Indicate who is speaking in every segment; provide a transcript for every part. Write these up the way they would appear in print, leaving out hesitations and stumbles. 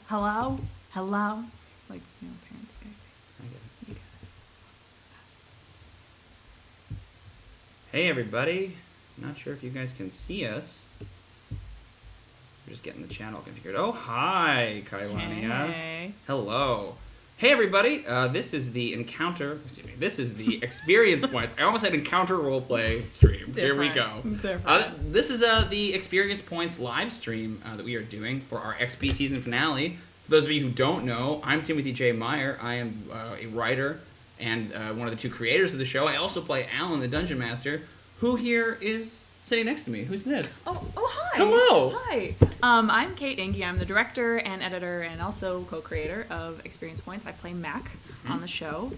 Speaker 1: Hello? Hello? It's like, parents Skype.
Speaker 2: I get it. Hey everybody. Not sure if you guys can see us. We're just getting the channel configured. Oh, hi, Kailania.
Speaker 1: Hey.
Speaker 2: Hello. Hey everybody. This is the This is the Experience Points. I almost said Encounter Roleplay stream. Here we go. This is the Experience Points live stream that we are doing for our XP season finale. For those of you who don't know, I'm Timothy J. Meyer. I am a writer and one of the two creators of the show. I also play Alan, the Dungeon Master. Who here is sitting next to me? Who's this?
Speaker 1: Oh, hi.
Speaker 2: Hello.
Speaker 1: Hi. I'm Kate Enge. I'm the director and editor and also co-creator of Experience Points. I play Mac on the show.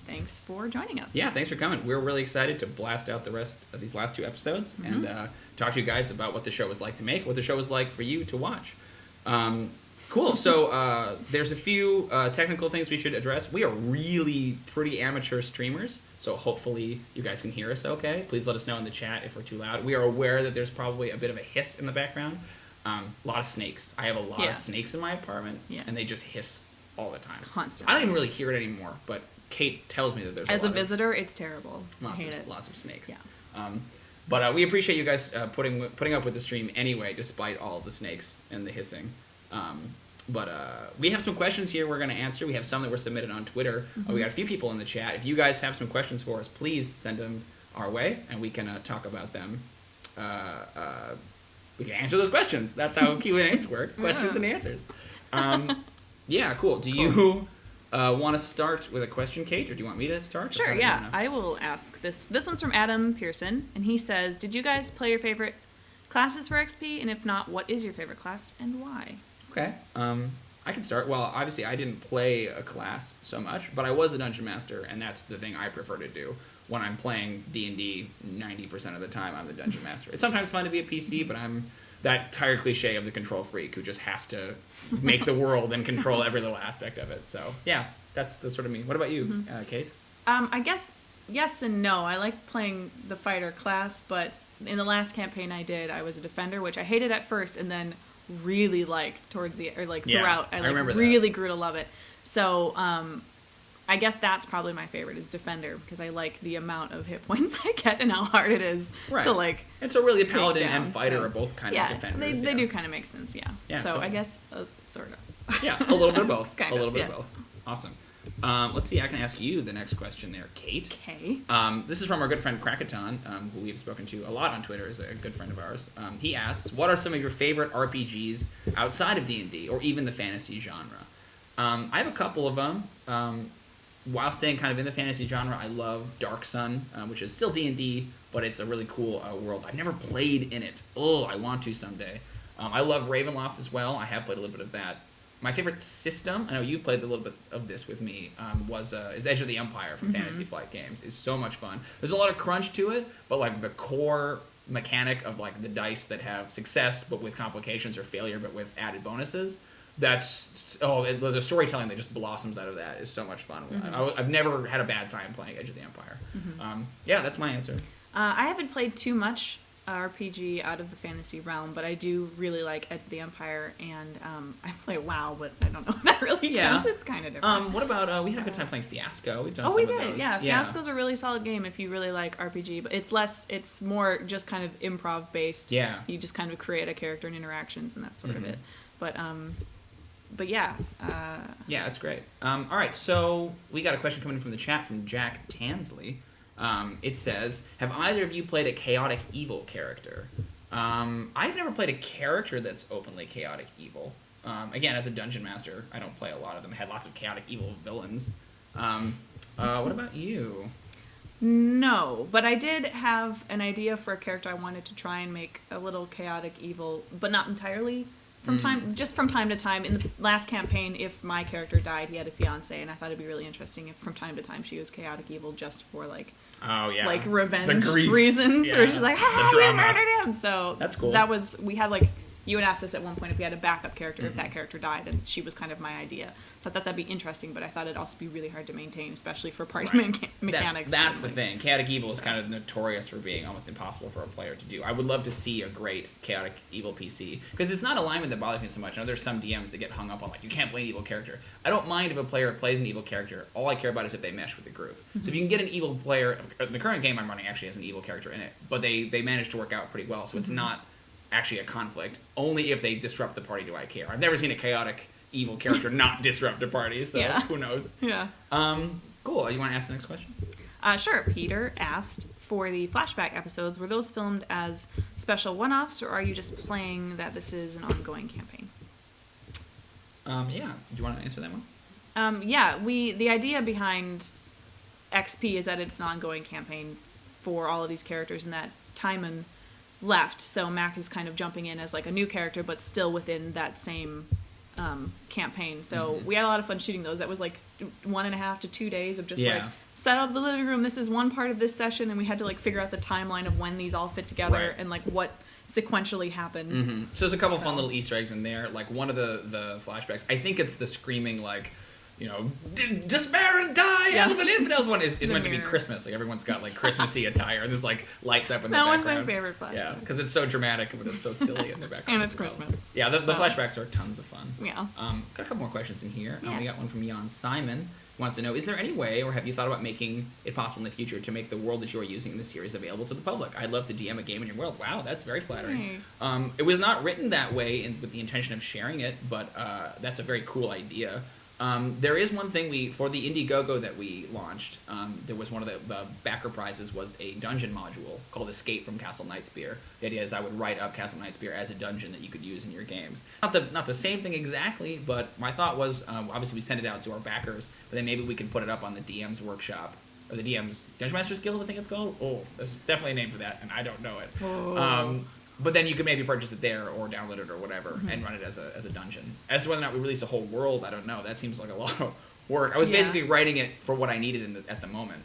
Speaker 1: Thanks for joining us.
Speaker 2: Yeah, thanks for coming. We're really excited to blast out the rest of these last two episodes and talk to you guys about what the show was like to make, what the show was like for you to watch. Cool. So there's a few technical things we should address. We are really pretty amateur streamers, so hopefully you guys can hear us okay. Please let us know in the chat if we're too loud. We are aware that there's probably a bit of a hiss in the background. A lot of snakes. I have a lot of snakes in my apartment, and they just hiss all the time.
Speaker 1: Constantly.
Speaker 2: I don't even really hear it anymore, but Kate tells me that there's
Speaker 1: As a visitor, it's terrible.
Speaker 2: Lots of snakes. Yeah. But we appreciate you guys putting up with the stream anyway, despite all the snakes and the hissing. But we have some questions here we're going to answer. We have some that were submitted on Twitter. We got a few people in the chat. If you guys have some questions for us, please send them our way, and we can talk about them. We can answer those questions. That's how Q&As work. Questions and answers. Yeah, cool. Do you want to start with a question, Kate, or do you want me to start?
Speaker 1: Sure, yeah. I will ask this. This one's from Adam Pearson, and he says, did you guys play your favorite classes for XP? And if not, what is your favorite class and why?
Speaker 2: Okay. I can start. Well, obviously, I didn't play a class so much, but I was the Dungeon Master, and that's the thing I prefer to do. When I'm playing D&D, 90% of the time, I'm the Dungeon Master. It's sometimes fun to be a PC, but I'm that tired cliche of the control freak who just has to make the world and control every little aspect of it. So, yeah, that's sort of me. What about you, Kate?
Speaker 1: I guess yes and no. I like playing the fighter class, but in the last campaign I did, I was a defender, which I hated at first, and then really liked throughout. I really grew to love it. So I guess that's probably my favorite is defender, because I like the amount of hit points I get and how hard it is to
Speaker 2: and so really a paladin and fighter are both kind of defenders.
Speaker 1: They do kind of make sense. So totally. I guess sort of.
Speaker 2: Yeah, a little bit of both.
Speaker 1: A little
Speaker 2: bit of both. Awesome. Let's see, I can ask you the next question there, Kate.
Speaker 1: Okay.
Speaker 2: This is from our good friend Krakatan, who we've spoken to a lot on Twitter, is a good friend of ours. He asks, what are some of your favorite RPGs outside of D&D, or even the fantasy genre? I have a couple of them. While staying kind of in the fantasy genre, I love Dark Sun, which is still D&D, but it's a really cool world. I've never played in it. Oh, I want to someday. I love Ravenloft as well. I have played a little bit of that. My favorite system, I know you played a little bit of this with me, is Edge of the Empire from Fantasy Flight Games. It's so much fun. There's a lot of crunch to it, but like the core mechanic of like the dice that have success but with complications, or failure but with added bonuses, the storytelling that just blossoms out of that is so much fun. I've never had a bad time playing Edge of the Empire. Yeah, that's my answer.
Speaker 1: I haven't played too much RPG out of the fantasy realm, but I do really like Edge of the Empire, and I play WoW, but I don't know if that really counts. It's kind of different.
Speaker 2: What about we had a good time playing Fiasco? We've done
Speaker 1: we did. Yeah, Fiasco's a really solid game if you really like RPG, but it's more just kind of improv based.
Speaker 2: Yeah,
Speaker 1: you just kind of create a character and interactions, and that's sort of it. But yeah.
Speaker 2: Yeah, that's great. All right, so we got a question coming in from the chat from Jack Tansley. It says, have either of you played a chaotic evil character? I've never played a character that's openly chaotic evil. Again, as a dungeon master, I don't play a lot of them. I had lots of chaotic evil villains. What about you?
Speaker 1: No, but I did have an idea for a character I wanted to try and make a little chaotic evil, but not entirely. From time to time. In the last campaign, if my character died, he had a fiance, and I thought it'd be really interesting if from time to time she was chaotic evil just for revenge reasons, where she's like, "Hey, you murdered him!" So
Speaker 2: that's cool.
Speaker 1: We had you had asked us at one point if we had a backup character if that character died, and she was kind of my idea. So I thought that'd be interesting, but I thought it'd also be really hard to maintain, especially for party mechanics.
Speaker 2: That's the thing. Chaotic Evil is kind of notorious for being almost impossible for a player to do. I would love to see a great Chaotic Evil PC, because it's not alignment that bothers me so much. I know there's some DMs that get hung up on, like, you can't play an evil character. I don't mind if a player plays an evil character. All I care about is if they mesh with the group. So if you can get an evil player, the current game I'm running actually has an evil character in it, but they managed to work out pretty well, so it's not actually a conflict. Only if they disrupt the party do I care. I've never seen a chaotic evil character not disrupt a party, so who knows.
Speaker 1: Yeah.
Speaker 2: Cool. You want to ask the next question?
Speaker 1: Sure. Peter asked, for the flashback episodes, were those filmed as special one-offs, or are you just playing that this is an ongoing campaign?
Speaker 2: Yeah. Do you want to answer that one?
Speaker 1: The idea behind XP is that it's an ongoing campaign for all of these characters, and that Timon left, so Mac is kind of jumping in as like a new character, but still within that same campaign. So we had a lot of fun shooting those. That was like 1.5 to 2 days of just like, set up the living room, this is one part of this session, and we had to like figure out the timeline of when these all fit together and like what sequentially happened.
Speaker 2: So there's a couple fun little Easter eggs in there. Like one of the flashbacks, I think it's the screaming, like, you know, despair and die, elephant infidels one is meant to be Christmas. Like, everyone's got like Christmassy attire, and there's like lights up in the background.
Speaker 1: That one's my favorite flashback.
Speaker 2: Yeah, because it's so dramatic, but it's so silly in the background.
Speaker 1: And it's Christmas.
Speaker 2: Yeah, the flashbacks are tons of fun.
Speaker 1: Yeah.
Speaker 2: Got a couple more questions in here. We got one from Jan Simon. He wants to know, is there any way, or have you thought about making it possible in the future to make the world that you are using in this series available to the public? I'd love to DM a game in your world. Wow, that's very flattering. It was not written that way with the intention of sharing it, but that's a very cool idea. There is one thing for the Indiegogo that we launched, there was one of the backer prizes was a dungeon module called Escape from Castle Nightspear. The idea is I would write up Castle Nightspear as a dungeon that you could use in your games. Not the same thing exactly, but my thought was, obviously we send it out to our backers, but then maybe we could put it up on the DM's workshop, or the DM's Dungeon Masters Guild, I think it's called. Oh, there's definitely a name for that, and I don't know it. But then you could maybe purchase it there or download it or whatever and run it as a dungeon. As to whether or not we release a whole world, I don't know. That seems like a lot of work. I was basically writing it for what I needed at the moment.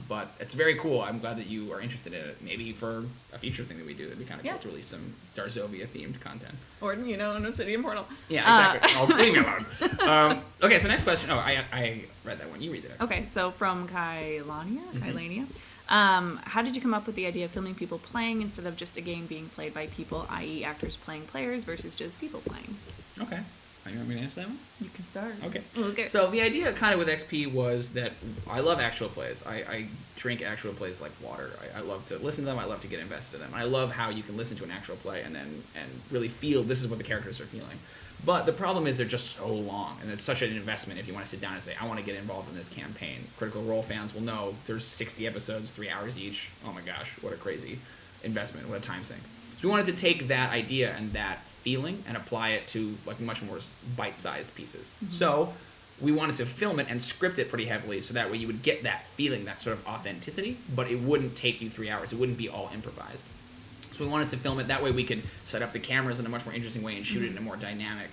Speaker 2: But it's very cool. I'm glad that you are interested in it. Maybe for a future thing that we do, it'd be kind of cool to release some Darzovia-themed content.
Speaker 1: Or, an Obsidian Portal.
Speaker 2: Yeah, exactly. Oh, leave me alone. Okay, so next question. Oh, I read that one. You read the next one.
Speaker 1: Okay, so from Kailania. How did you come up with the idea of filming people playing instead of just a game being played by people, i.e. actors playing players versus just people playing?
Speaker 2: Okay. You want me to answer that one?
Speaker 1: You can start.
Speaker 2: Okay. So the idea kind of with XP was that I love actual plays. I drink actual plays like water. I love to listen to them. I love to get invested in them. I love how you can listen to an actual play and really feel this is what the characters are feeling. But the problem is they're just so long, and it's such an investment if you want to sit down and say, I want to get involved in this campaign. Critical Role fans will know there's 60 episodes, 3 hours each. Oh my gosh, what a crazy investment, what a time sink. So we wanted to take that idea and that feeling and apply it to like much more bite-sized pieces. So we wanted to film it and script it pretty heavily so that way you would get that feeling, that sort of authenticity, but it wouldn't take you 3 hours. It wouldn't be all improvised. So we wanted to film it that way we could set up the cameras in a much more interesting way and shoot it in a more dynamic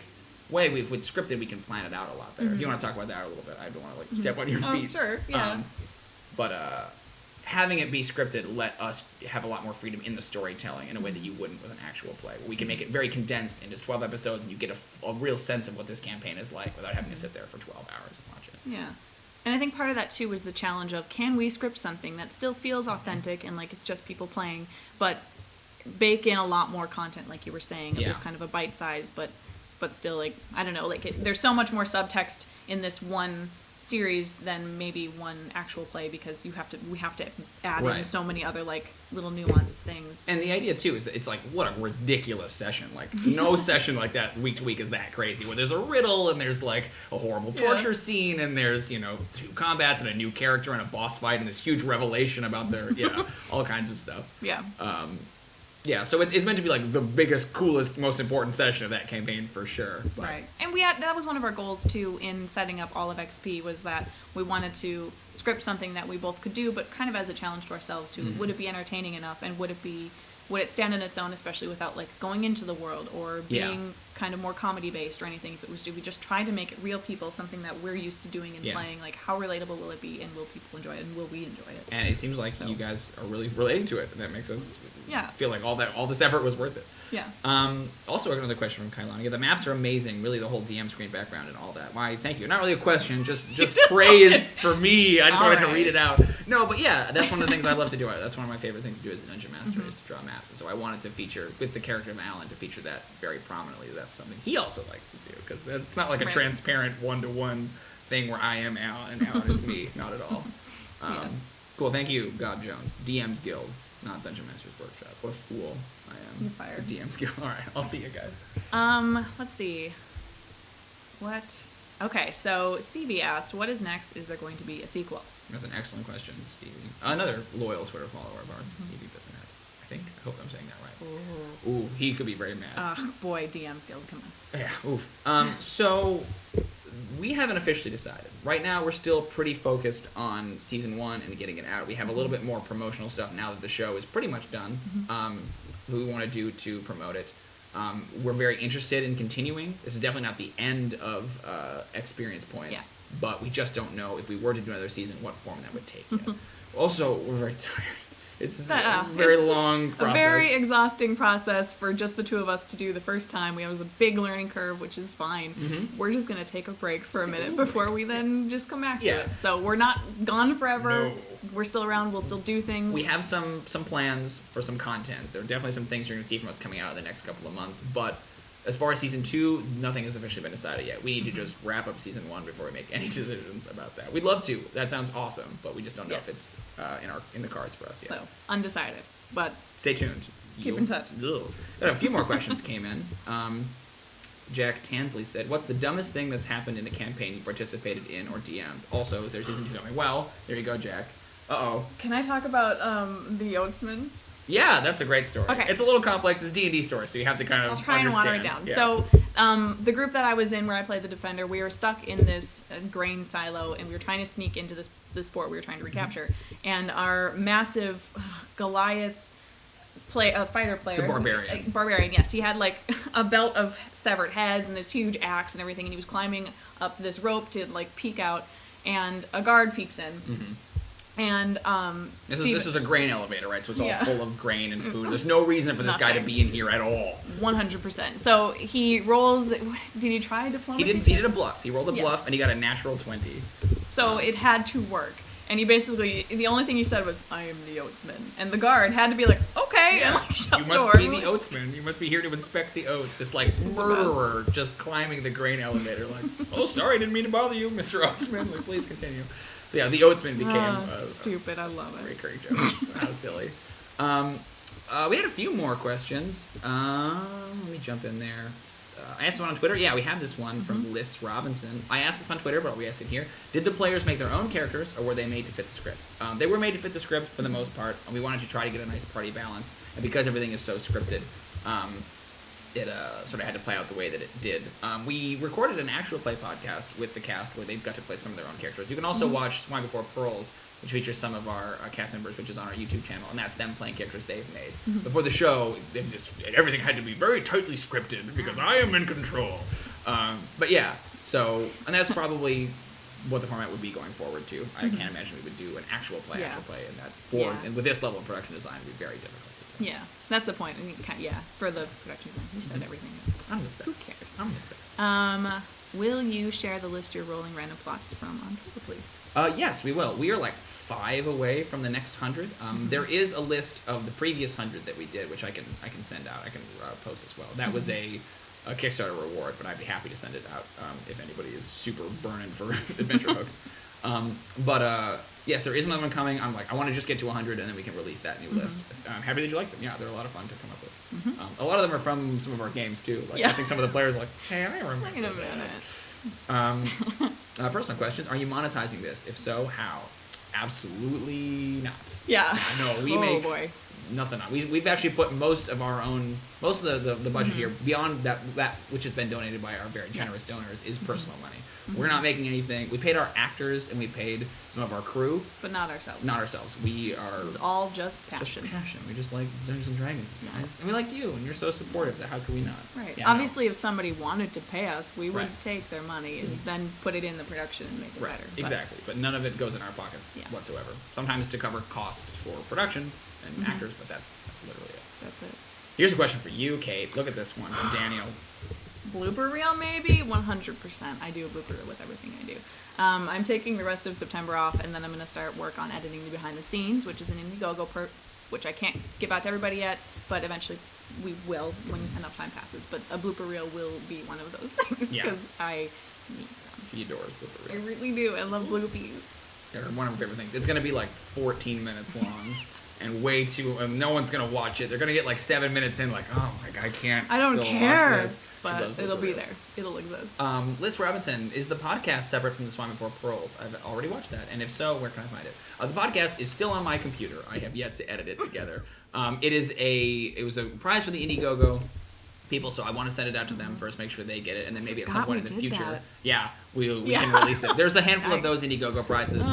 Speaker 2: way. If it's scripted, we can plan it out a lot better. If you want to talk about that a little bit, I don't want to step on your feet.
Speaker 1: Sure, yeah.
Speaker 2: But having it be scripted let us have a lot more freedom in the storytelling in a way that you wouldn't with an actual play. We can make it very condensed into 12 episodes, and you get a real sense of what this campaign is like without having to sit there for 12 hours and watch it.
Speaker 1: Yeah. And I think part of that, too, was the challenge of, can we script something that still feels authentic and like it's just people playing, but bake in a lot more content, like you were saying, of just kind of a bite size, but still, like, I don't know, like there's so much more subtext in this one series than maybe one actual play, because we have to add in so many other like little nuanced things.
Speaker 2: And the idea too is that it's like, what a ridiculous session. Like no session like that week to week is that crazy, where there's a riddle and there's like a horrible torture scene and there's 2 combats and a new character and a boss fight and this huge revelation about their all kinds of stuff. Yeah, so it's meant to be like the biggest, coolest, most important session of that campaign for sure. But.
Speaker 1: Right, and that was one of our goals too in setting up all of XP, was that we wanted to script something that we both could do, but kind of as a challenge to ourselves too. Would it be entertaining enough, and would it stand on its own, especially without like going into the world or being kind of more comedy based or anything? If it was, do we just try to make it real people, something that we're used to doing and playing? Like, how relatable will it be, and will people enjoy it, and will we enjoy it?
Speaker 2: And it seems like you guys are really relating to it, and that makes us feel like all this effort was worth it.
Speaker 1: Yeah.
Speaker 2: Also, another question from Kailani. Yeah, the maps are amazing. Really, the whole DM screen background and all that. Why? Thank you. Not really a question, just praise for me. I just wanted to read it out. No, but yeah, that's one of the things I love to do. That's one of my favorite things to do as a dungeon master is to draw maps. And so I wanted to feature with the character of Alan to feature that very prominently. That's something he also likes to do because it's not like a transparent one-to-one thing where I am Alan and Alan is me. Not at all. Cool. Thank you, God Jones. DM's Guild, not Dungeon Master's Workshop. What a fool I am.
Speaker 1: You're fired.
Speaker 2: DM's Guild. All right. I'll see you guys.
Speaker 1: Let's see. What? Okay, so Stevie asked, what is next? Is there going to be a sequel?
Speaker 2: That's an excellent question, Stevie. Another loyal Twitter follower of ours, Stevie Bissonette. I think. I hope I'm saying that right. Ooh, he could be very mad.
Speaker 1: Boy, DM's Guild, come on.
Speaker 2: Yeah, oof. So we haven't officially decided. Right now, we're still pretty focused on season 1 and getting it out. We have a little bit more promotional stuff now that the show is pretty much done. We want to do to promote it. We're very interested in continuing. This is definitely not the end of experience points, but we just don't know if we were to do another season, what form that would take yet. Also, we're very tired. It's a very long process.
Speaker 1: A very exhausting process for just the two of us to do the first time. We have a big learning curve, which is fine. We're just going to take a break for a minute before we then just come back to it. So we're not gone forever. No. We're still around. We'll still do things.
Speaker 2: We have some plans for some content. There are definitely some things you're going to see from us coming out in the next couple of months. But as far as season 2, nothing has officially been decided yet. We need to just wrap up season 1 before we make any decisions about that. We'd love to. That sounds awesome, but we just don't know if it's in the cards for us yet.
Speaker 1: So undecided, but
Speaker 2: stay tuned.
Speaker 1: Keep in touch.
Speaker 2: A few more questions came in. Jack Tansley said, "What's the dumbest thing that's happened in a campaign you participated in or DM'd? Also, is there season 2 coming?" Well, there you go, Jack. Uh-oh.
Speaker 1: Can I talk about the Oatsman?
Speaker 2: Yeah, that's a great story.
Speaker 1: Okay.
Speaker 2: It's a little complex. It's a D&D story, so you have to kind of
Speaker 1: I'll try
Speaker 2: understand.
Speaker 1: and water it down.
Speaker 2: Yeah.
Speaker 1: So, the group that I was in where I played the Defender, we were stuck in this grain silo, and we were trying to sneak into this fort we were trying to recapture. And our massive Goliath fighter player...
Speaker 2: It's a barbarian.
Speaker 1: Barbarian, yes. He had, like, a belt of severed heads and this huge axe and everything, and he was climbing up this rope to, like, peek out, and a guard peeks in. And
Speaker 2: this is a grain elevator, right? So it's all full of grain and food. There's no reason for this guy to be in here at all.
Speaker 1: 100%. So he rolls. Did he try diplomacy?
Speaker 2: He did a bluff. He rolled a bluff, and he got a natural 20.
Speaker 1: So it had to work. And he basically, the only thing he said was, "I am the Oatsman." And the guard had to be like, "Okay," and like shut the door.
Speaker 2: You must be the Oatsman. You must be here to inspect the oats. This like murderer just climbing the grain elevator. Like, "Oh, sorry, didn't mean to bother you, Mr. Oatsman. Like, please continue." So yeah, the Oatsman became
Speaker 1: stupid. I love it.
Speaker 2: Recurring joke. How silly. We had a few more questions. Let me jump in there. I asked one on Twitter. Yeah, we have this one from Liz Robinson. I asked this on Twitter, but we ask it here. Did the players make their own characters, or were they made to fit the script? They were made to fit the script for the most part, and we wanted to try to get a nice party balance. And because everything is so scripted, it sort of had to play out the way that it did. We recorded an actual play podcast with the cast where they've got to play some of their own characters. You can also watch Swine Before Pearls, which features some of our cast members, which is on our YouTube channel, and that's them playing characters they've made. Before the show, everything had to be very tightly scripted because I am in control. But yeah, and that's probably what the format would be going forward too. I can't imagine we would do an actual play, and that and with this level of production design, it would be very difficult.
Speaker 1: Yeah, that's the point. I mean, for the production design, you said everything.
Speaker 2: I'm the best.
Speaker 1: Who cares?
Speaker 2: I'm the best.
Speaker 1: Will you share the list you're rolling random plots from on Twitter, please?
Speaker 2: Yes, we will. We are like 5 away from the next 100. There is a list of the previous 100 that we did, which I can send out. I can post as well. That was a Kickstarter reward, but I'd be happy to send it out if anybody is super burning for adventure hooks. Yes, there is another one coming. I'm like, I want to just get to 100, and then we can release that new list. I'm happy that you like them. Yeah, they're a lot of fun to come up with. A lot of them are from some of our games, too. Like, I think some of the players are like, hey, I remember that. Personal questions. Are you monetizing this? If so, how? Absolutely not.
Speaker 1: Yeah.
Speaker 2: No, we make nothing on. We've actually put most of the budget here, beyond that which has been donated by our very generous donors, is personal money. We're not making anything. We paid our actors and we paid some of our crew,
Speaker 1: but not ourselves.
Speaker 2: Not ourselves. We are.
Speaker 1: This is all just passion.
Speaker 2: Just passion. We just like Dungeons and Dragons, guys, and we like you, and you're so supportive. That how could we not?
Speaker 1: Right. Yeah, obviously, if somebody wanted to pay us, we would take their money and then put it in the production and make it better.
Speaker 2: Exactly. But none of it goes in our pockets whatsoever. Sometimes to cover costs for production and actors, but that's literally it.
Speaker 1: That's it.
Speaker 2: Here's a question for you, Kate. Look at this one from Daniel.
Speaker 1: Blooper reel, maybe 100%. I do a blooper reel with everything I do. I'm taking the rest of September off, and then I'm going to start work on editing the behind the scenes, which is an Indiegogo which I can't give out to everybody yet, but eventually we will when enough time passes. But a blooper reel will be one of those things because I need them.
Speaker 2: She adores blooper reels.
Speaker 1: I really do. I love bloopies.
Speaker 2: They're one of my favorite things. It's going to be like 14 minutes long. And way too, no one's gonna watch it. They're gonna get like 7 minutes in, like, oh my god, I can't.
Speaker 1: I don't care,
Speaker 2: watch this.
Speaker 1: but it'll be there. It'll exist.
Speaker 2: Liz Robinson, is the podcast separate from the Swine Before Pearls? I've already watched that, and if so, where can I find it? The podcast is still on my computer. I have yet to edit it together. It was a prize for the Indiegogo people, so I want to send it out to them first, make sure they get it, and then maybe at some point in the future, we can release it. There's a handful of those Indiegogo prizes.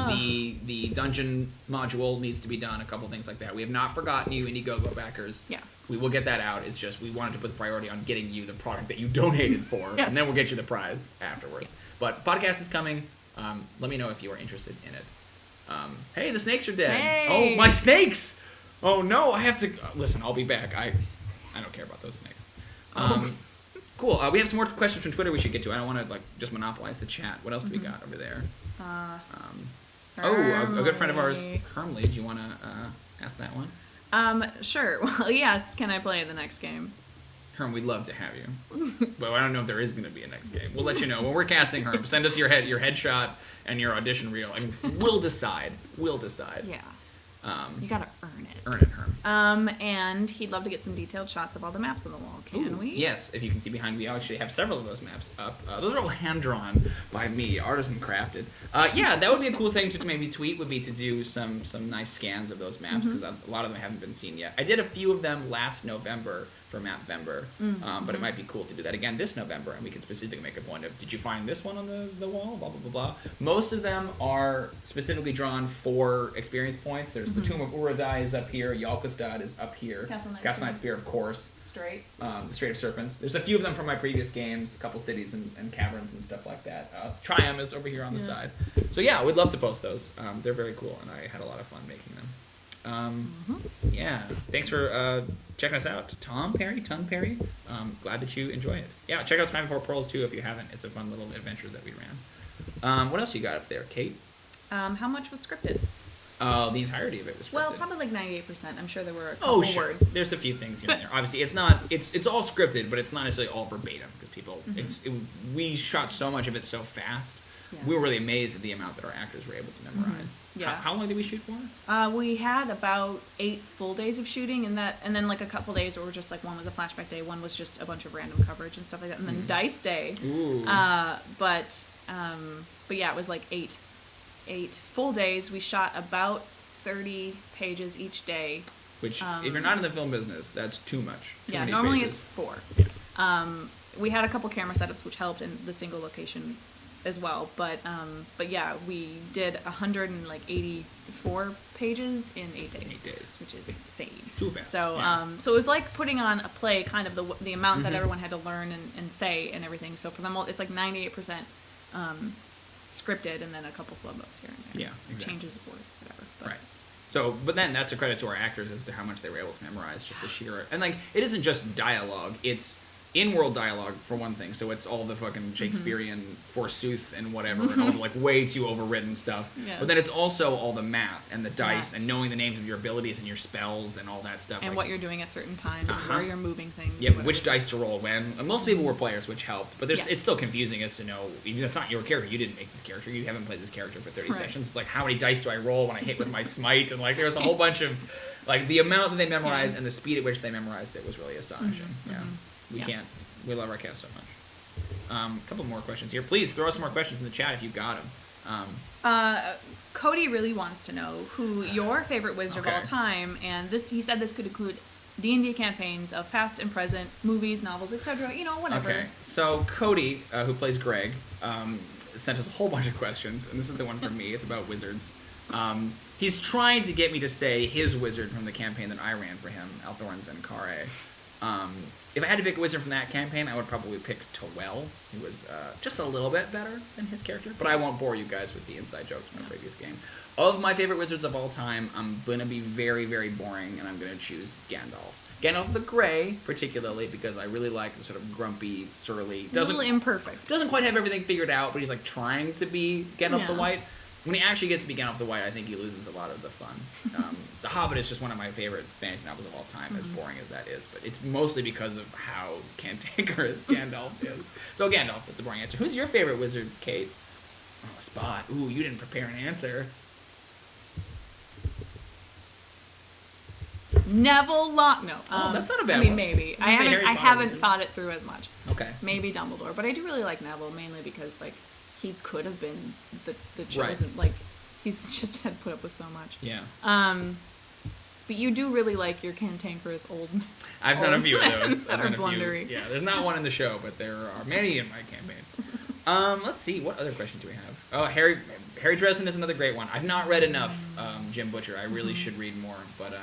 Speaker 2: The dungeon module needs to be done, a couple things like that. We have not forgotten you, Indiegogo backers.
Speaker 1: Yes.
Speaker 2: We will get that out. It's just we wanted to put the priority on getting you the product that you donated for, and then we'll get you the prize afterwards. But podcast is coming. Let me know if you are interested in it. Hey, the snakes are dead.
Speaker 1: Hey.
Speaker 2: Oh, my snakes! Oh no, I have to... Listen, I'll be back. I don't care about those snakes. Cool. We have some more questions from Twitter we should get to. I don't want to just monopolize the chat. What else do we got over there? A good friend of ours, Hermley. Do you want to ask that one?
Speaker 1: Sure. Well, yes. Can I play the next game?
Speaker 2: Herm, we'd love to have you, but I don't know if there is going to be a next game. We'll let you know when we're casting Herm. Send us your headshot and your audition reel, and we'll decide.
Speaker 1: Yeah. You gotta earn it.
Speaker 2: Earn it, Herm.
Speaker 1: And he'd love to get some detailed shots of all the maps on the wall. Can we?
Speaker 2: Yes, if you can see behind me, I actually have several of those maps up. Those are all hand-drawn by me, artisan crafted. Yeah, that would be a cool thing to maybe tweet, would be to do some nice scans of those maps, because a lot of them haven't been seen yet. I did a few of them last November for Mapvember, but it might be cool to do that again this November, and we can specifically make a point of, did you find this one on the wall? Blah, blah, blah, blah. Most of them are specifically drawn for experience points. There's the Tomb of Uradai is up here, Yalkastad is up here. Castle Nightspear, of course.
Speaker 1: Strait.
Speaker 2: The Strait of Serpents. There's a few of them from my previous games, a couple cities and caverns and stuff like that. Triumph is over here on the side. So yeah, we'd love to post those. They're very cool, and I had a lot of fun making them. Yeah, thanks for checking us out. Tom Perry. Glad that you enjoy it. Yeah, check out Swine Before Pearls too if you haven't. It's a fun little adventure that we ran. What else you got up there, Kate?
Speaker 1: How much was scripted?
Speaker 2: The entirety of it was scripted.
Speaker 1: Well, probably like 98%. I'm sure there were a
Speaker 2: Oh,
Speaker 1: couple
Speaker 2: sure.
Speaker 1: words.
Speaker 2: There's a few things here and there. Obviously, it's not. It's all scripted, but it's not necessarily all verbatim because people. We shot so much of it so fast. Yeah. We were really amazed at the amount that our actors were able to memorize.
Speaker 1: Yeah.
Speaker 2: How long did we shoot for?
Speaker 1: We had about 8 full days of shooting, and then like a couple days where just like one was a flashback day, one was just a bunch of random coverage and stuff like that, and then Dice Day.
Speaker 2: Ooh.
Speaker 1: But yeah, it was like 8 full days. We shot about 30 pages each day.
Speaker 2: Which, if you're not in the film business, that's too much.
Speaker 1: Yeah, normally it's 4. Yeah. We had a couple camera setups which helped in the single location as well, but yeah, we did 184 pages in 8 days.
Speaker 2: 8 days,
Speaker 1: which is insane.
Speaker 2: Too fast.
Speaker 1: So so it was like putting on a play, kind of the amount that everyone had to learn and say and everything. So for them all, it's like 98% scripted, and then a couple flub ups here and there.
Speaker 2: Yeah, exactly.
Speaker 1: Changes of words, whatever. But.
Speaker 2: Right. So, but then that's a credit to our actors as to how much they were able to memorize, just the sheer, and like it isn't just dialogue; it's in-world dialogue for one thing. So it's all the fucking Shakespearean forsooth and whatever, and all the like way too overwritten stuff. Yeah. But then it's also all the math and the dice and knowing the names of your abilities and your spells and all that stuff.
Speaker 1: And like, what you're doing at certain times and where you're moving things.
Speaker 2: Yeah, which dice to roll when. And most people were players, which helped. But it's still confusing as to know, even if it's not your character, you didn't make this character, you haven't played this character for 30 sessions. It's like, how many dice do I roll when I hit with my smite? And like, there's a whole bunch of, like, the amount that they memorized and the speed at which they memorized it was really astonishing. We love our cast so much. A couple more questions here. Please throw us some more questions in the chat if you got them.
Speaker 1: Cody really wants to know who your favorite wizard of all time, and he said this could include D&D campaigns of past and present, movies, novels, etc. Whatever.
Speaker 2: Okay, so Cody, who plays Greg, sent us a whole bunch of questions, and this is the one for me. It's about wizards. He's trying to get me to say his wizard from the campaign that I ran for him, Althorn's and Kare. If I had to pick a wizard from that campaign, I would probably pick Towell, who was just a little bit better than his character. But I won't bore you guys with the inside jokes from the previous game. Of my favorite wizards of all time, I'm going to be very, very boring, and I'm going to choose Gandalf. Gandalf the Grey, particularly, because I really like the sort of grumpy, surly...
Speaker 1: A little imperfect.
Speaker 2: Doesn't quite have everything figured out, but he's like trying to be Gandalf the White. When he actually gets to be Gandalf the White, I think he loses a lot of the fun. The Hobbit is just one of my favorite fantasy novels of all time, as boring as that is. But it's mostly because of how cantankerous Gandalf is. So Gandalf, that's a boring answer. Who's your favorite wizard, Kate? Oh, Spot. Ooh, you didn't prepare an answer.
Speaker 1: Neville Long. No.
Speaker 2: That's not a bad one.
Speaker 1: I mean, maybe. I haven't thought it through as much.
Speaker 2: Okay.
Speaker 1: Maybe Dumbledore, but I do really like Neville, mainly because like he could have been the chosen.
Speaker 2: Right.
Speaker 1: Like he's just had put up with so much.
Speaker 2: Yeah.
Speaker 1: But you do really like your cantankerous old.
Speaker 2: I've done a few of those.
Speaker 1: That are blundery.
Speaker 2: Yeah, there's not one in the show, but there are many in my campaigns. Let's see, what other questions do we have? Oh, Harry Dresden is another great one. I've not read enough Jim Butcher. I really should read more, but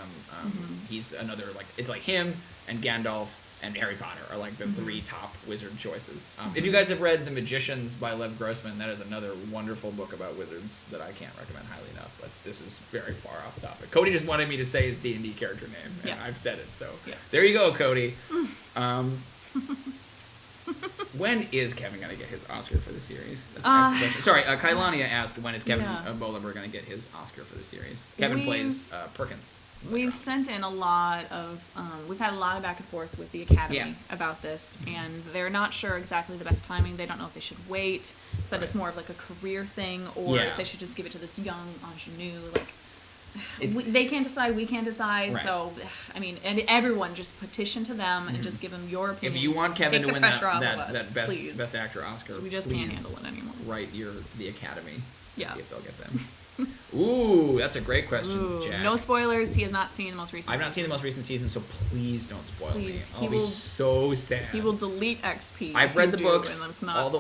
Speaker 2: he's another, like, it's like him and Gandalf and Harry Potter are like the three top wizard choices. If you guys have read The Magicians by Lev Grossman, that is another wonderful book about wizards that I can't recommend highly enough, but this is very far off topic. Cody just wanted me to say his D&D character name, and I've said it, so there you go, Cody. When is Kevin going to get his Oscar for the series? That's an excellent question. Sorry, Kailania asked, when is Kevin Bolenberg going to get his Oscar for the series? Kevin plays Perkins.
Speaker 1: We've sent in a lot of, we've had a lot of back and forth with the Academy about this, and they're not sure exactly the best timing. They don't know if they should wait, so that it's more of like a career thing, or if they should just give it to this young ingenue, like... they can't decide, we can't decide, so, I mean, and everyone just petition to them and just give them your opinions.
Speaker 2: If you want Kevin to win that best actor Oscar,
Speaker 1: we just can't handle it anymore.
Speaker 2: Write the Academy.
Speaker 1: Yeah.
Speaker 2: See if they'll get them. Ooh, that's a great question, Jack.
Speaker 1: No spoilers. He has not seen the most recent
Speaker 2: I've not seen the most recent season, so please don't spoil me. I'll be
Speaker 1: so
Speaker 2: sad.
Speaker 1: He will delete XP.
Speaker 2: I've read the books.
Speaker 1: And that's not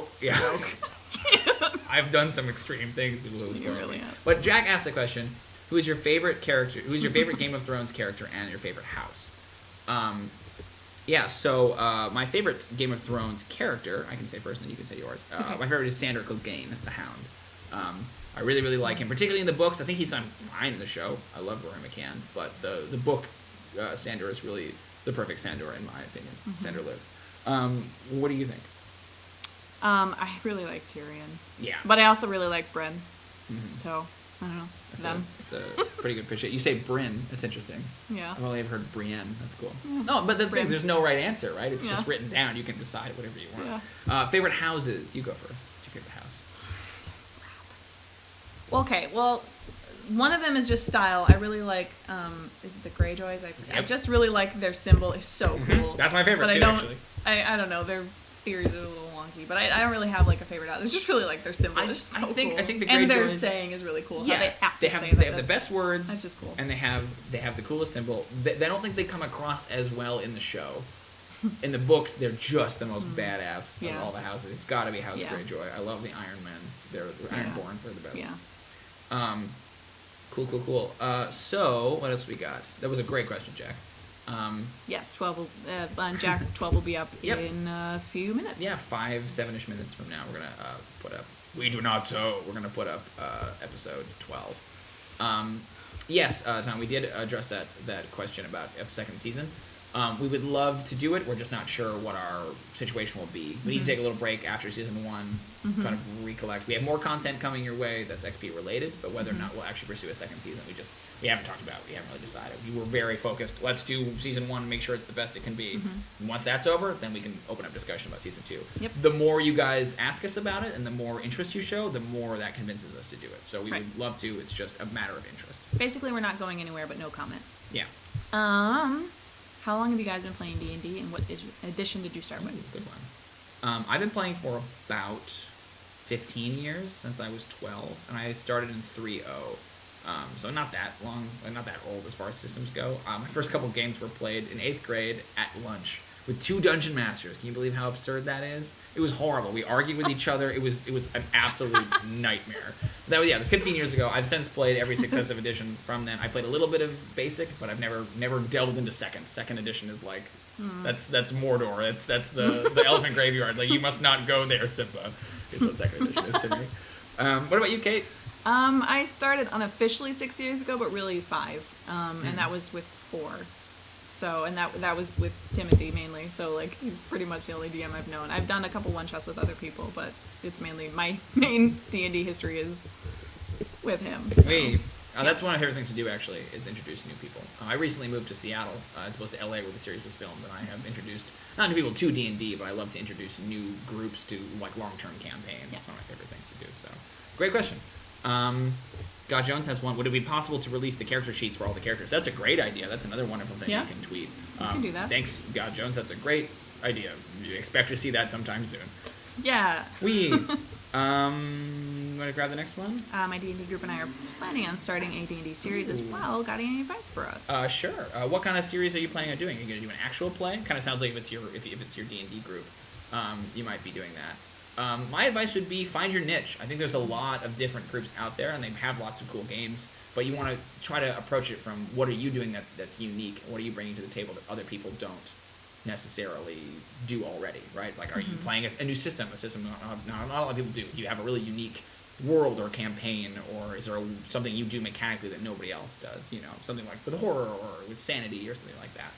Speaker 2: I've done some extreme things. People will spoil
Speaker 1: really
Speaker 2: me. But Jack asked the question, who is your favorite character? Who is your favorite Game of Thrones character and your favorite house? So my favorite Game of Thrones character, I can say first, and then you can say yours. My favorite is Sandor Clegane, the Hound. I really, really like him, particularly in the books. I think he's done fine in the show. I love Rory McCann, but the book, Sandor is really the perfect Sandor in my opinion. Sandor lives. What do you think?
Speaker 1: I really like Tyrion.
Speaker 2: Yeah.
Speaker 1: But I also really like Bren. So, I don't know.
Speaker 2: It's a pretty good picture. You say Bryn. That's interesting.
Speaker 1: Yeah.
Speaker 2: I've only ever heard Brienne. That's cool.
Speaker 1: Yeah.
Speaker 2: No, but the thing, there's no right answer, right? It's just written down. You can decide whatever you want.
Speaker 1: Yeah.
Speaker 2: Favorite houses. You go first. What's your favorite house?
Speaker 1: Okay, well, one of them is just style. I really like, is it the Greyjoys? I just really like their symbol. It's so cool.
Speaker 2: That's my favorite, too, actually.
Speaker 1: I don't know. Their theories are a little wonky, but I don't really have, like, a favorite out. I just really like their symbol. It's so cool. I think the Greyjoys... And their saying is really cool.
Speaker 2: Yeah. They have the best words.
Speaker 1: That's just cool.
Speaker 2: And they have the coolest symbol. They don't think they come across as well in the show. In the books, they're just the most badass of all the houses. It's got to be House Greyjoy. I love the Iron Men. They're Ironborn. They're the best.
Speaker 1: Yeah.
Speaker 2: Cool. So, what else we got? That was a great question, Jack.
Speaker 1: Yes, 12 will, Jack, 12 will be up in a few minutes.
Speaker 2: Yeah, 5-7-ish minutes from now, we're going to put up, we do not so, we're going to put up episode 12. Yes, Tom, we did address that question about a second season. We would love to do it. We're just not sure what our situation will be. We need to take a little break after season 1, kind of recollect. We have more content coming your way that's XP related, but whether or not we'll actually pursue a second season, we haven't talked about it. We haven't really decided. We were very focused. Let's do season 1 and make sure it's the best it can be. And once that's over, then we can open up discussion about season 2.
Speaker 1: Yep.
Speaker 2: The more you guys ask us about it and the more interest you show, the more that convinces us to do it. So we would love to. It's just a matter of interest.
Speaker 1: Basically, we're not going anywhere, but no comment.
Speaker 2: Yeah.
Speaker 1: How long have you guys been playing D&D, and what edition did you start with?
Speaker 2: Good one. I've been playing for about 15 years, since I was 12, and I started in 3.0. So not that long, not that old as far as systems go. My first couple games were played in 8th grade at lunch with 2 dungeon masters. Can you believe how absurd that is? It was horrible. We argued with each other. It was an absolute nightmare. That was, 15 years ago. I've since played every successive edition from then. I played a little bit of basic, but I've never delved into second. Second edition is like, that's Mordor. That's the elephant graveyard. Like, you must not go there, Simba, is what second edition is to me. What about you, Kate?
Speaker 1: I started unofficially 6 years ago, but really 5. And that was with 4. So, and that was with Timothy mainly. So, like, he's pretty much the only DM I've known. I've done a couple one-shots with other people, but it's mainly my main D&D history is with him. So.
Speaker 2: That's one of my favorite things to do, actually, is introduce new people. I recently moved to Seattle, as opposed to LA, where the series was filmed, and I have introduced, not new people to D&D, but I love to introduce new groups to, like, long-term campaigns. That's one of my favorite things to do, so. Great question. God Jones has one. Would it be possible to release the character sheets for all the characters? That's a great idea. That's another wonderful thing you can tweet.
Speaker 1: You can do that.
Speaker 2: Thanks, God Jones. That's a great idea. You expect to see that sometime soon.
Speaker 1: Yeah.
Speaker 2: You want to grab the next one?
Speaker 1: My D&D group and I are planning on starting a D&D series as well. Got any advice for us?
Speaker 2: Sure. What kind of series are you planning on doing? Are you going to do an actual play? Kind of sounds like if it's your D&D group, you might be doing that. My advice would be find your niche. I think there's a lot of different groups out there, and they have lots of cool games. But you want to try to approach it from what are you doing that's unique? What are you bringing to the table that other people don't necessarily do already, right? Like, are you playing a new system? A system not a lot of people do. Do you have a really unique world or campaign, or is there something you do mechanically that nobody else does? You know, something like with horror or with sanity or something like that.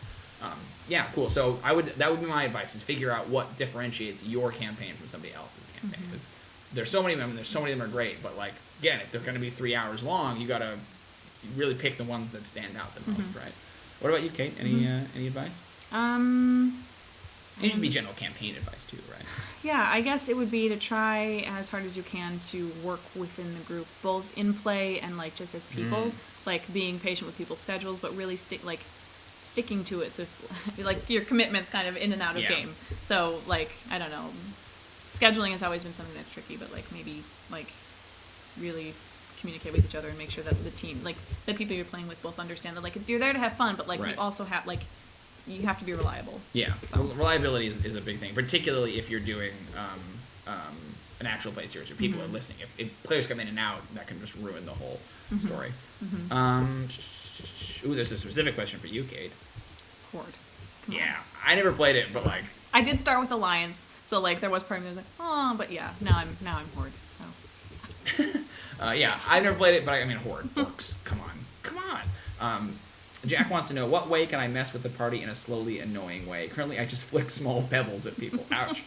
Speaker 2: Cool. So that would be my advice, is figure out what differentiates your campaign from somebody else's campaign. Because there's so many of them, and so many of them are great. But, like, again, if they're going to be 3 hours long, you got to really pick the ones that stand out the most, right? What about you, Kate? Any advice? It should be general campaign advice too, right?
Speaker 1: Yeah, I guess it would be to try as hard as you can to work within the group, both in play and, like, just as people, like being patient with people's schedules, but really sticking to it. So, like, your commitment's kind of in and out of game. So, like, I don't know, scheduling has always been something that's tricky, but, like, maybe, like, really communicate with each other and make sure that the team, like, the people you're playing with both understand that, like, you're there to have fun, but, like, you also have, like, you have to be reliable.
Speaker 2: Yeah, so reliability is a big thing, particularly if you're doing an actual play series where people are listening. If players come in and out, that can just ruin the whole story. There's a specific question for you, Kate.
Speaker 1: Horde.
Speaker 2: I never played it, but, like,
Speaker 1: I did start with Alliance, so, like, there was part of me that was like, oh, but yeah, now I'm Horde. So.
Speaker 2: I never played it, but I mean, Horde. Orcs. Come on. Jack wants to know, what way can I mess with the party in a slowly annoying way? Currently, I just flick small pebbles at people. Ouch.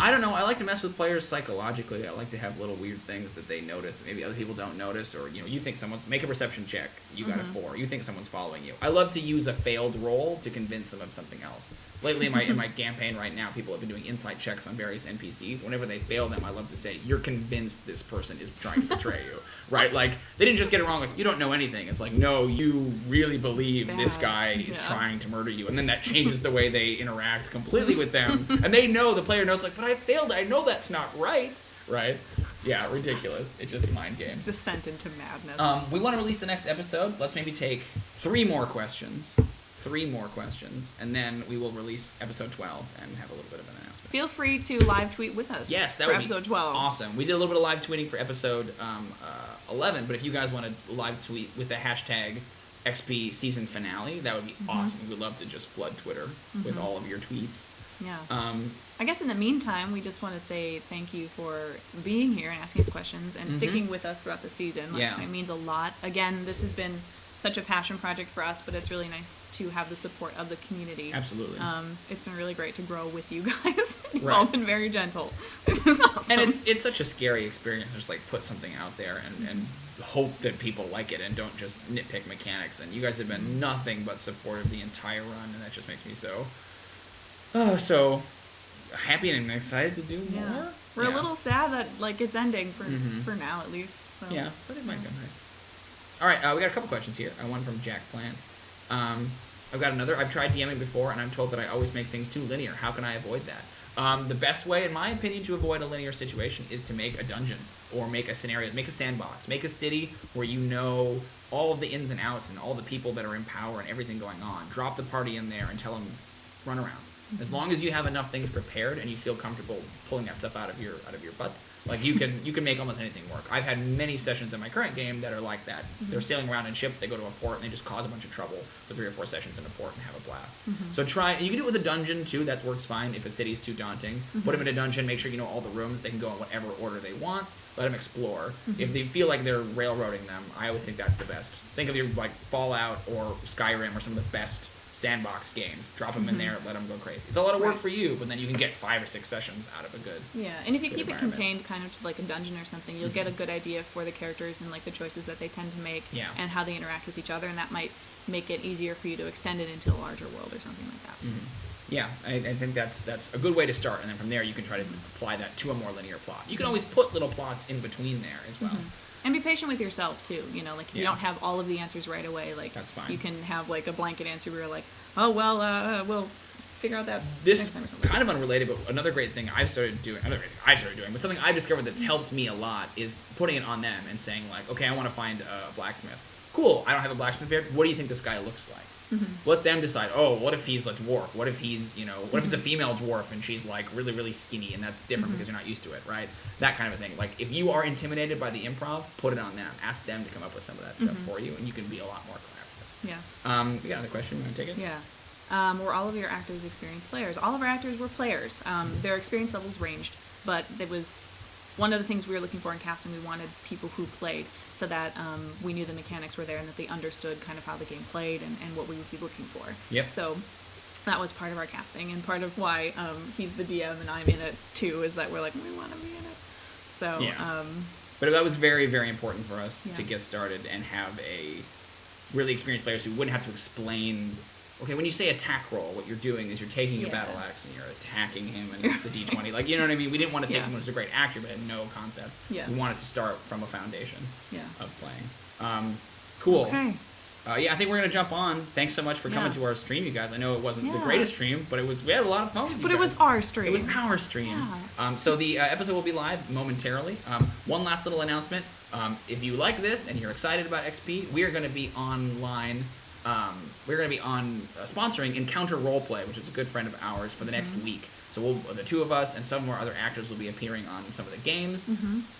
Speaker 2: I don't know. I like to mess with players psychologically. I like to have little weird things that they notice that maybe other people don't notice. Or, you know, you think make a perception check. You got a 4. You think someone's following you. I love to use a failed roll to convince them of something else. Lately, in my campaign right now, people have been doing insight checks on various NPCs. Whenever they fail them, I love to say, you're convinced this person is trying to betray you. Right? Like, they didn't just get it wrong. Like, you don't know anything. It's like, no, you really believe this guy is trying to murder you. And then that changes the way they interact completely with them. And they know, the player knows, like, but I failed. I know that's not right. Right? Yeah, ridiculous. It's just mind games.
Speaker 1: Descent into madness.
Speaker 2: We want to release the next episode. Let's maybe take 3 more questions. And then we will release episode 12 and have a little bit of an announcement.
Speaker 1: Feel free to live tweet with us.
Speaker 2: Yes, that
Speaker 1: would
Speaker 2: be
Speaker 1: episode 12.
Speaker 2: Awesome. We did a little bit of live tweeting for episode 11, but if you guys want to live tweet with the hashtag XP season finale, that would be awesome. We would love to just flood Twitter with all of your tweets.
Speaker 1: Yeah. I guess in the meantime, we just want to say thank you for being here and asking us questions and sticking with us throughout the season. It means a lot. Again, this has been such a passion project for us, but it's really nice to have the support of the community.
Speaker 2: Absolutely.
Speaker 1: It's been really great to grow with you guys. You've all been very gentle, which is awesome.
Speaker 2: And it's such a scary experience to just, like, put something out there and hope that people like it and don't just nitpick mechanics. And you guys have been nothing but supportive the entire run, and that just makes me so happy and excited to do more.
Speaker 1: We're a little sad that, like, it's ending for now at least. So.
Speaker 2: Yeah, but it might come right. All right, we got a couple questions here. One from Jack Plant. I've got another. I've tried DMing before, and I'm told that I always make things too linear. How can I avoid that? The best way, in my opinion, to avoid a linear situation is to make a dungeon or make a scenario, make a sandbox, make a city where you know all of the ins and outs and all the people that are in power and everything going on. Drop the party in there and tell them, run around. Mm-hmm. As long as you have enough things prepared and you feel comfortable pulling that stuff out of your butt, like you can make almost anything work. I've had many sessions in my current game that are like that. Mm-hmm. They're sailing around in ships, they go to a port, and they just cause a bunch of trouble for 3 or 4 sessions in a port and have a blast. Mm-hmm. So you can do it with a dungeon too. That works fine if a city's too daunting. Mm-hmm. Put them in a dungeon. Make sure you know all the rooms. They can go in whatever order they want. Let them explore. Mm-hmm. If they feel like they're railroading them, I always think that's the best. Think of your like Fallout or Skyrim or some of the best sandbox games. Drop them in there, let them go crazy. It's a lot of work for you, but then you can get 5 or 6 sessions out of a good.
Speaker 1: Yeah, and if you keep it contained kind of to like a dungeon or something, you'll get a good idea for the characters and like the choices that they tend to make and how they interact with each other, and that might make it easier for you to extend it into a larger world or something like that.
Speaker 2: Mm-hmm. Yeah, I think that's a good way to start, and then from there you can try to apply that to a more linear plot. You can always put little plots in between there as well.
Speaker 1: Mm-hmm. And be patient with yourself too. You know, like if you don't have all of the answers right away, like
Speaker 2: that's fine.
Speaker 1: You can have like a blanket answer where you're like, oh well, we'll figure out that
Speaker 2: this
Speaker 1: next time or something.
Speaker 2: Kind of unrelated, but another great thing I've started doing, but something I've discovered that's helped me a lot is putting it on them and saying like, okay, I want to find a blacksmith. Cool, I don't have a blacksmith yet. What do you think this guy looks like? Mm-hmm. Let them decide. Oh, what if he's a dwarf? What if he's, what if it's a female dwarf and she's like really, really skinny and that's different because you're not used to it, right? That kind of a thing. Like if you are intimidated by the improv, put it on them. Ask them to come up with some of that stuff for you, and you can be a lot more collaborative.
Speaker 1: Yeah.
Speaker 2: We got another question. You want to take it?
Speaker 1: Yeah. Were all of your actors experienced players? All of our actors were players. Their experience levels ranged, but it was one of the things we were looking for in casting. We wanted people who played, so that we knew the mechanics were there and that they understood kind of how the game played and what we would be looking for.
Speaker 2: Yep.
Speaker 1: So that was part of our casting, and part of why he's the DM and I'm in it too, is that we're like, we want to be in it. So
Speaker 2: yeah. But that was very, very important for us to get started and have a really experienced players who wouldn't have to explain. Okay, when you say attack roll, what you're doing is you're taking a battle axe and you're attacking him, and it's the D20. Like, you know what I mean? We didn't want to take someone who's a great actor but had no concept. Yeah. We wanted to start from a foundation of playing. Cool. Okay. I think we're going to jump on. Thanks so much for coming to our stream, you guys. I know it wasn't the greatest stream, but we had a lot of fun with you guys.
Speaker 1: It was our stream.
Speaker 2: It was our stream. Yeah. So the episode will be live momentarily. One last little announcement. If you like this and you're excited about XP, we are going to be online. We're going to be on sponsoring Encounter Roleplay, which is a good friend of ours, for the next week. So the 2 of us and some of our other actors will be appearing on some of the games,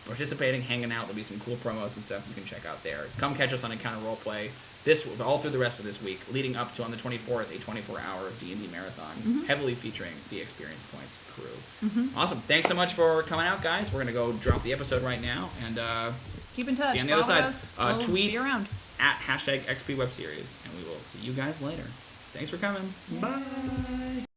Speaker 2: participating, hanging out. There'll be some cool promos and stuff you can check out there. Come catch us on Encounter Roleplay all through the rest of this week, leading up to on the 24th, a 24-hour D&D marathon, heavily featuring the Experience Points crew. Awesome. Thanks so much for coming out, guys. We're going to go drop the episode right now and
Speaker 1: keep in touch.
Speaker 2: See you on the other side.
Speaker 1: We'll
Speaker 2: tweet
Speaker 1: be around.
Speaker 2: at #XP Web Series, and we will see you guys later. Thanks for coming. Bye.